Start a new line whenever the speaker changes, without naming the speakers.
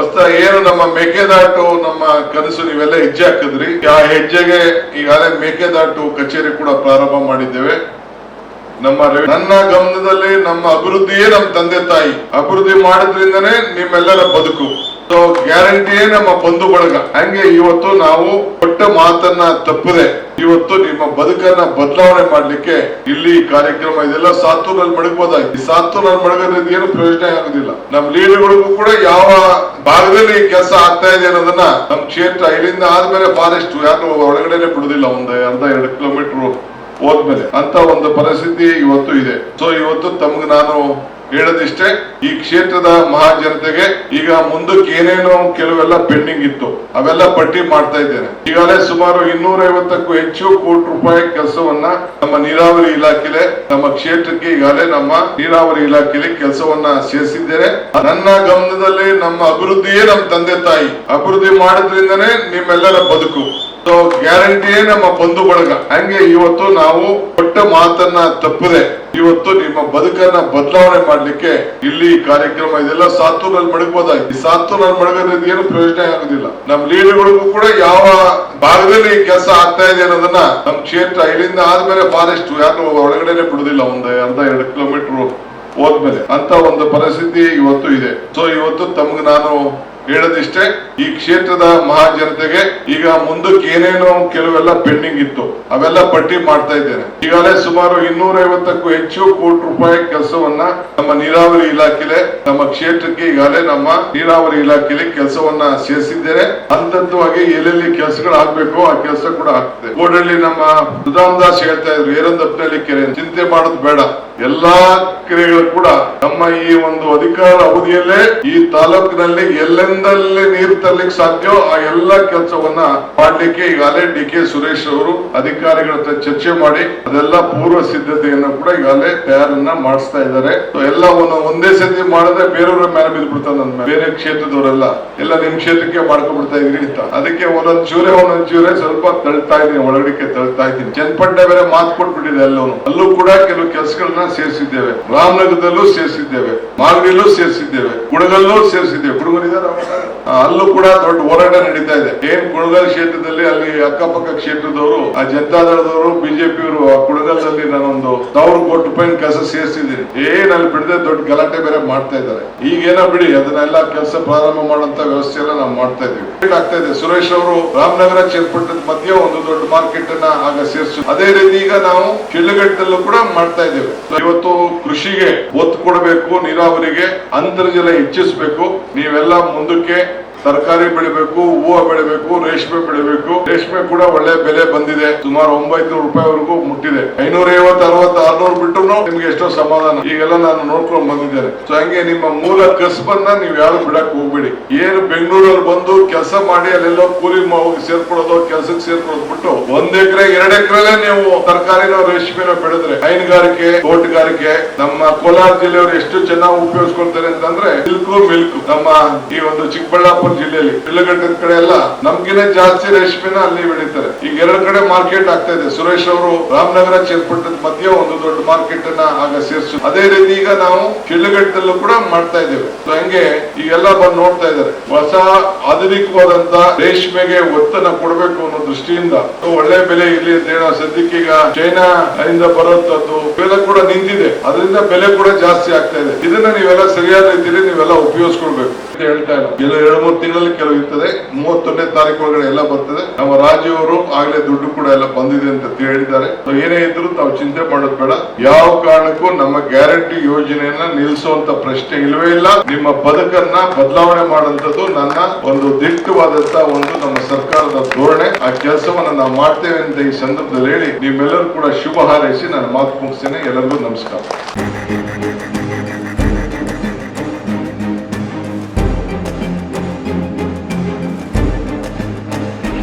ಹೊಸ ಏನು ನಮ್ಮ ಮೇಕೆದಾಟು ನಮ್ಮ ಕನಸು ನೀವೆಲ್ಲ ಹೆಜ್ಜೆ ಹಾಕಿದ್ರಿ. ಆ ಹೆಜ್ಜೆಗೆ ಈಗಾಗಲೇ ಮೇಕೆದಾಟು ಕಚೇರಿ ಕೂಡ ಪ್ರಾರಂಭ ಮಾಡಿದ್ದೇವೆ. ನನ್ನ ಗಮನದಲ್ಲಿ ನಮ್ಮ ಅಭಿವೃದ್ಧಿಯೇ ನಮ್ಮ ತಂದೆ ತಾಯಿ. ಅಭಿವೃದ್ಧಿ ಮಾಡೋದ್ರಿಂದನೇ ನಿಮ್ಮೆಲ್ಲರ ಬದುಕು. ಗ್ಯಾರಂಟಿಯೇ ನಮ್ಮ ಬಂಧು ಬಳಗ. ಹಂಗೆ ಇವತ್ತು ನಾವು ಕೊಟ್ಟ ಮಾತನ್ನ ತಪ್ಪದೆ ಇವತ್ತು ನಿಮ್ಮ ಬದುಕನ್ನ ಬದಲಾವಣೆ ಮಾಡ್ಲಿಕ್ಕೆ ಇಲ್ಲಿ ಕಾರ್ಯಕ್ರಮ ಇದೆಲ್ಲ ಸಾತ್ತೂರಲ್ಲಿ ಮಡಗಬಹುದಾಗಿ. ಸಾತ್ತೂರಲ್ಲಿ ಮಡಗೋದ್ರಿಂದ ಏನು ಪ್ರಯೋಜನ ಆಗೋದಿಲ್ಲ. ನಮ್ಮ ಲೀಡರ್ಗಳಿಗೂ ಕೂಡ ಯಾವ ಭಾಗದಲ್ಲಿ ಕೆಲಸ ಆಗ್ತಾ ಇದೆ ಅನ್ನೋದನ್ನ ನಮ್ಮ ಕ್ಷೇತ್ರ ಇಲ್ಲಿಂದ ಆದ್ಮೇಲೆ ಫಾರೆಸ್ಟ್ ಯಾರು ಒಳಗಡೆನೆ ಬಿಡುದಿಲ್ಲ. ಒಂದು ಅರ್ಧ 2 ಕಿಲೋಮೀಟರ್ ಹೋದ್ಮೇಲೆ ಅಂತ ಒಂದು ಪರಿಸ್ಥಿತಿ ಇವತ್ತು ಇದೆ. ಸೊ ಇವತ್ತು ತಮ್ಗೆ ನಾನು ಹೇಳೋದಿಷ್ಟೇ, ಈ ಕ್ಷೇತ್ರದ ಮಹಾಜನತೆಗೆ ಈಗ ಮುಂದಕ್ಕೆ ಏನೇನೋ ಕೆಲವೆಲ್ಲ ಪೆಂಡಿಂಗ್ ಇತ್ತು ಅವೆಲ್ಲ ಪಟ್ಟಿ ಮಾಡ್ತಾ ಇದ್ದೇನೆ. ಈಗಾಗಲೇ ಸುಮಾರು 250ಕ್ಕೂ ಹೆಚ್ಚು ಕೋಟಿ ರೂಪಾಯಿ ಕೆಲಸವನ್ನ ನಮ್ಮ ನೀರಾವರಿ ಇಲಾಖೆಲೆ ನಮ್ಮ ಕ್ಷೇತ್ರಕ್ಕೆ ಈಗಾಗಲೇ ನಮ್ಮ ನೀರಾವರಿ ಇಲಾಖೆಯಲ್ಲಿ ಕೆಲಸವನ್ನ ಸೇರಿಸಿದ್ದೇನೆ. ನನ್ನ ಗಮನದಲ್ಲಿ ನಮ್ಮ ಅಭಿವೃದ್ಧಿಯೇ ನಮ್ಮ ತಂದೆ ತಾಯಿ. ಅಭಿವೃದ್ಧಿ ಮಾಡೋದ್ರಿಂದನೇ ನಿಮ್ಮೆಲ್ಲರ ಬದುಕು. ಗ್ಯಾರಂಟಿಯೇ ನಮ್ಮ ಬಂಧು ಬಳಗ. ಹಂಗೆ ಇವತ್ತು ನಾವು ಕೊಟ್ಟ ಮಾತನ್ನ ತಪ್ಪದೆ ಇವತ್ತು ನಿಮ್ಮ ಬದುಕನ್ನ ಬದಲಾವಣೆ ಮಾಡ್ಲಿಕ್ಕೆ ಇಲ್ಲಿ ಕಾರ್ಯಕ್ರಮ ಇದೆಲ್ಲ ಸಾತ್ತೂರಲ್ಲಿ ಮಡಗಬಹುದಾಗಿ. ಸಾತ್ತೂರಲ್ಲಿ ಮಡಗೋದ್ರಿಂದ ಏನು ಪ್ರಯೋಜನ ಆಗೋದಿಲ್ಲ. ನಮ್ಮ ಲೀಡರ್ಗಳಿಗೂ ಕೂಡ ಯಾವ ಭಾಗದಲ್ಲಿ ಕೆಲಸ ಆಗ್ತಾ ಇದೆ ಅನ್ನೋದನ್ನ ನಮ್ಮ ಕ್ಷೇತ್ರ ಇಲ್ಲಿಂದ ಆದ್ಮೇಲೆ ಫಾರೆಸ್ಟ್ ಯಾರು ಒಳಗಡೆನೆ ಬಿಡುದಿಲ್ಲ. ಒಂದು ಅರ್ಧ 2 ಕಿಲೋಮೀಟರ್ ಹೋದ್ಮೇಲೆ ಅಂತ ಒಂದು ಪರಿಸ್ಥಿತಿ ಇವತ್ತು ಇದೆ. ಸೊ ಇವತ್ತು ತಮ್ಗೆ ನಾನು ಹೇಳೋದಿಷ್ಟೇ, ಈ ಕ್ಷೇತ್ರದ ಮಹಾಜನತೆಗೆ ಈಗ ಮುಂದಕ್ಕೆ ಏನೇನೋ ಕೆಲವೆಲ್ಲ ಪೆಂಡಿಂಗ್ ಇತ್ತು ಅವೆಲ್ಲ ಪಟ್ಟಿ ಮಾಡ್ತಾ ಇದ್ದೇನೆ. ಈಗಾಗಲೇ ಸುಮಾರು 250ಕ್ಕೂ ಹೆಚ್ಚು ಕೋಟಿ ರೂಪಾಯಿ ಕೆಲಸವನ್ನ ನಮ್ಮ ನೀರಾವರಿ ಇಲಾಖೆಲೆ ನಮ್ಮ ಕ್ಷೇತ್ರಕ್ಕೆ ಈಗಾಗಲೇ ನಮ್ಮ ನೀರಾವರಿ ಇಲಾಖೆಯಲ್ಲಿ ಕೆಲಸವನ್ನ ಸೇರಿಸಿದ್ದೇನೆ. ಹಂತವಾಗಿ ಎಲ್ಲೆಲ್ಲಿ ಕೆಲಸಗಳು ಆಗ್ಬೇಕು ಆ ಕೆಲಸ ಕೂಡ ಆಗ್ತದೆ. ಗೋಡಳ್ಳಿ ನಮ್ಮ ಸುಧಾಮದಾಸ್ ಹೇಳ್ತಾ ಇದ್ರು, ಏರಂದಪ್ಪನಲ್ಲಿ ಕೆರೆ ಚಿಂತೆ ಮಾಡೋದು ಬೇಡ, ಎಲ್ಲಾ ಕೆರೆಗಳು ಕೂಡ ನಮ್ಮ ಈ ಒಂದು ಅಧಿಕಾರ ಅವಧಿಯಲ್ಲೇ ಈ ತಾಲೂಕಿನಲ್ಲಿ ಎಲ್ಲೆಂದಲ್ಲಿ ನೀರು ತರಲಿಕ್ಕೆ ಸಾಧ್ಯ ಆ ಎಲ್ಲಾ ಕೆಲಸವನ್ನ ಮಾಡ್ಲಿಕ್ಕೆ ಈಗಾಗಲೇ ಡಿ.ಕೆ. ಸುರೇಶ್ ಅವರು ಅಧಿಕಾರಿಗಳ ಹತ್ರ ಚರ್ಚೆ ಮಾಡಿ ಅದೆಲ್ಲ ಪೂರ್ವ ಸಿದ್ಧತೆಯನ್ನು ಕೂಡ ಈಗಾಗಲೇ ತಯಾರನ್ನ ಮಾಡಿಸ್ತಾ ಇದ್ದಾರೆ. ಎಲ್ಲ ಒಂದೇ ಸತಿ ಮಾಡಿದ್ರೆ ಬೇರೆಯವ್ರ ಮೇಲೆ ಬಿದ್ದುಬಿಡ್ತಾರೆ. ನನ್ನ ಬೇರೆ ಕ್ಷೇತ್ರದವರೆಲ್ಲ ಎಲ್ಲ ನಿಮ್ ಕ್ಷೇತ್ರಕ್ಕೆ ಮಾಡ್ಕೊಂಡ್ಬಿಡ್ತಾ ಇದ್ರಿ ಅಂತ ಅದಕ್ಕೆ ಒಂದೊಂದ್ ಚೂರೆ ಸ್ವಲ್ಪ ತಳ್ತಾ ಇದ್ದೀನಿ, ಒಳಗಡೆ ತಳ್ತಾ ಇದ್ದೀನಿ. ಚನ್ನಪಟ್ಟಣ ಬೇರೆ ಮಾತು ಕೊಟ್ಬಿಟ್ಟಿದೆ. ಅಲ್ಲೂ ಕೂಡ ಕೆಲವು ಕೆಲಸಗಳನ್ನ ಸೇರಿಸಿದ್ದೇವೆ. ರಾಮನಗರದಲ್ಲೂ ಸೇರಿಸಿದ್ದೇವೆ, ಮಾಗಡಿಯಲ್ಲೂ ಸೇರಿಸಿದ್ದೇವೆ, ಕುಡಗಲ್ಲೂ ಸೇರಿಸಿದ್ದೇವೆ. ಕುಡುಗಲಿದ್ದಾರೆ ಅಲ್ಲೂ ಕೂಡ ದೊಡ್ಡ ಹೋರಾಟ ನಡೀತಾ ಇದೆ. ಏನ್ ಕುಡಗಲ್ ಕ್ಷೇತ್ರದಲ್ಲಿ ಅಲ್ಲಿ ಅಕ್ಕಪಕ್ಕ ಕ್ಷೇತ್ರದವರು ಆ ಜನತಾದಳದವರು ಬಿಜೆಪಿಯವರು ಆ ಕುಡಗಲ್ದಲ್ಲಿ ನಾನೊಂದು 1000 ಕೋಟಿ ರೂಪಾಯಿ ಕೆಲಸ ಸೇರಿಸಿದ್ದೀನಿ. ಅಲ್ಲಿ ಬಿಡದೆ ದೊಡ್ಡ ಗಲಾಟೆ ಬೇರೆ ಮಾಡ್ತಾ ಇದ್ದಾರೆ. ಈಗೇನೋ ಬಿಡಿ, ಅದನ್ನೆಲ್ಲ ಕೆಲಸ ಪ್ರಾರಂಭ ಮಾಡುವಂತ ವ್ಯವಸ್ಥೆ ಎಲ್ಲ ನಾವು ಮಾಡ್ತಾ ಇದೀವಿ. ಆಗ್ತಾ ಇದೆ. ಸುರೇಶ್ ಅವರು ರಾಮನಗರ ಚನ್ನಪಟ್ಟಣದ ಮಧ್ಯೆ ಒಂದು ದೊಡ್ಡ ಮಾರ್ಕೆಟ್ ಅನ್ನ ಆಗ ಸೇರಿಸಿ, ಅದೇ ರೀತಿ ಈಗ ನಾವು ಶಿಡ್ಲಘಟ್ಟದಲ್ಲೂ ಕೂಡ ಮಾಡ್ತಾ ಇದ್ದೇವೆ. ಇವತ್ತು ಕೃಷಿಗೆ ಒತ್ತು ಕೊಡಬೇಕು, ನೀರಾವರಿಗೆ ಅಂತರ್ಜಲ ಹೆಚ್ಚಿಸಬೇಕು. ನೀವೆಲ್ಲ ಮುಂದಕ್ಕೆ ತರಕಾರಿ ಬೆಳಿಬೇಕು, ಹೂವು ಬೆಳಿಬೇಕು, ರೇಷ್ಮೆ ಬೆಳಿಬೇಕು. ರೇಷ್ಮೆ ಕೂಡ ಒಳ್ಳೆ ಬೆಲೆ ಬಂದಿದೆ, ಸುಮಾರು 900 ರೂಪಾಯಿವರೆಗೂ ಮುಟ್ಟಿದೆ. 550, 60, 600 ಬಿಟ್ಟರು ನಿಮ್ಗೆ ಎಷ್ಟೋ ಸಮಾಧಾನ. ಈಗೆಲ್ಲ ನಾನು ನೋಡ್ಕೊಂಡು ಬಂದಿದ್ದೇನೆ. ಸೊ ಹಂಗೆ ನಿಮ್ಮ ಮೂಲ ಕಸಬನ್ನ ನೀವ್ ಯಾರು ಬಿಡಕ್ ಹೋಗ್ಬೇಡಿ. ಏನು ಬೆಂಗಳೂರಲ್ಲಿ ಬಂದು ಕೆಲಸ ಮಾಡಿ ಅಲ್ಲೆಲ್ಲೋ ಕೂಲಿ ಹೋಗಿ ಸೇರ್ಕೊಳ್ಳೋದು, ಕೆಲ್ಸಕ್ಕೆ ಸೇರ್ಕೊಳ್ಳೋದು ಬಿಟ್ಟು 1 ಎಕರೆ 2 ಎಕರೆಲ್ಲೇ ನೀವು ತರಕಾರಿನೋ ರೇಷ್ಮೆನೋ ಬೆಳೆದ್ರೆ, ಹೈನುಗಾರಿಕೆ, ತೋಟಗಾರಿಕೆ ನಮ್ಮ ಕೋಲಾರ ಜಿಲ್ಲೆಯವರು ಎಷ್ಟು ಚೆನ್ನಾಗಿ ಉಪಯೋಗಿಸ್ಕೊಳ್ತಾರೆ ಅಂತಂದ್ರೆ ಮಿಲ್ಕ್ ನಮ್ಮ ಈ ಒಂದು ಚಿಕ್ಕಬಳ್ಳಾಪುರ ಜಿಲ್ಲೆಯಲ್ಲಿ ಶಿಡ್ಲಘಟ್ಟದ ಕಡೆ ಎಲ್ಲ ನಮ್ಗಿನ ಜಾಸ್ತಿ ರೇಷ್ಮೆನ ಅಲ್ಲಿ ಬೆಳೀತಾರೆ. ಈಗ 2 ಕಡೆ ಮಾರ್ಕೆಟ್ ಆಗ್ತಾ ಇದೆ. ಸುರೇಶ್ ಅವರು ರಾಮನಗರ ಚನ್ನಪಟ್ಟಣದ ಮಧ್ಯೆ ಒಂದು ದೊಡ್ಡ ಮಾರ್ಕೆಟ್ ಅನ್ನ ಆಗ ಸೇರಿಸಿ, ಅದೇ ರೀತಿ ಈಗ ನಾವು ಶಿಡ್ಲಘಟ್ಟದಲ್ಲೂ ಕೂಡ ಮಾಡ್ತಾ ಇದ್ದೇವೆ. ಹಂಗೆ ಈಗೆಲ್ಲ ಬಂದು ನೋಡ್ತಾ ಇದ್ದಾರೆ. ಹೊಸ ಆಧುನಿಕವಾದಂತ ರೇಷ್ಮೆಗೆ ಒತ್ತನ್ನ ಕೊಡಬೇಕು ಅನ್ನೋ ದೃಷ್ಟಿಯಿಂದ ಒಳ್ಳೆ ಬೆಲೆ ಇರ್ಲಿ ಅಂತ ಹೇಳೋ ಸದ್ಯಕ್ಕೆ ಈಗ ಚೈನಾ ಇಂದ ಬರುವಂತದ್ದು ಬೆಲೆ ಕೂಡ ನಿಂತಿದೆ. ಅದರಿಂದ ಬೆಲೆ ಕೂಡ ಜಾಸ್ತಿ ಆಗ್ತಾ ಇದೆ. ಇದನ್ನ ನೀವೆಲ್ಲ ಸರಿಯಾದ ರೀತಿಯಲ್ಲಿ ನೀವೆಲ್ಲ ಉಪಯೋಗಿಸ್ಕೊಳ್ಬೇಕು ಅಂತ ಹೇಳ್ತಾ ಇಲ್ಲ. 2-3 ತಿಂಗಳಲ್ಲಿ ಕೆಲವು ಇರ್ತದೆ. 31ನೇ ತಾರೀಕು ಒಳಗಡೆ ಎಲ್ಲ ಬರ್ತದೆ. ನಮ್ಮ ರಾಜೀವ್ ಅವರು ಆಗ್ಲೇ ದುಡ್ಡು ಕೂಡ ಎಲ್ಲ ಬಂದಿದೆ ಅಂತ ಹೇಳಿದ್ದಾರೆ. ಏನೇ ಇದ್ರು ತಾವು ಚಿಂತೆ ಮಾಡೋದು ಬೇಡ. ಯಾವ ಕಾರಣಕ್ಕೂ ನಮ್ಮ ಗ್ಯಾರಂಟಿ ಯೋಜನೆಯನ್ನ ನಿಲ್ಲಿಸುವಂತ ಪ್ರಶ್ನೆ ಇಲ್ವೇ ಇಲ್ಲ. ನಿಮ್ಮ ಬದುಕನ್ನ ಬದಲಾವಣೆ ಮಾಡುವಂತದ್ದು ನನ್ನ ಒಂದು ದಿಟ್ಟವಾದಂತ ಒಂದು ನಮ್ಮ ಸರ್ಕಾರದ ಧೋರಣೆ. ಆ ಕೆಲಸವನ್ನ ನಾವು ಮಾಡ್ತೇವೆ ಅಂತ ಈ ಸಂದರ್ಭದಲ್ಲಿ ಹೇಳಿ ನಿಮ್ಮೆಲ್ಲರೂ ಕೂಡ ಶುಭ ಹಾರೈಸಿ ನಾನು ಮಾತು ಮುಗಿಸ್ತೇನೆ. ಎಲ್ಲರಿಗೂ ನಮಸ್ಕಾರ.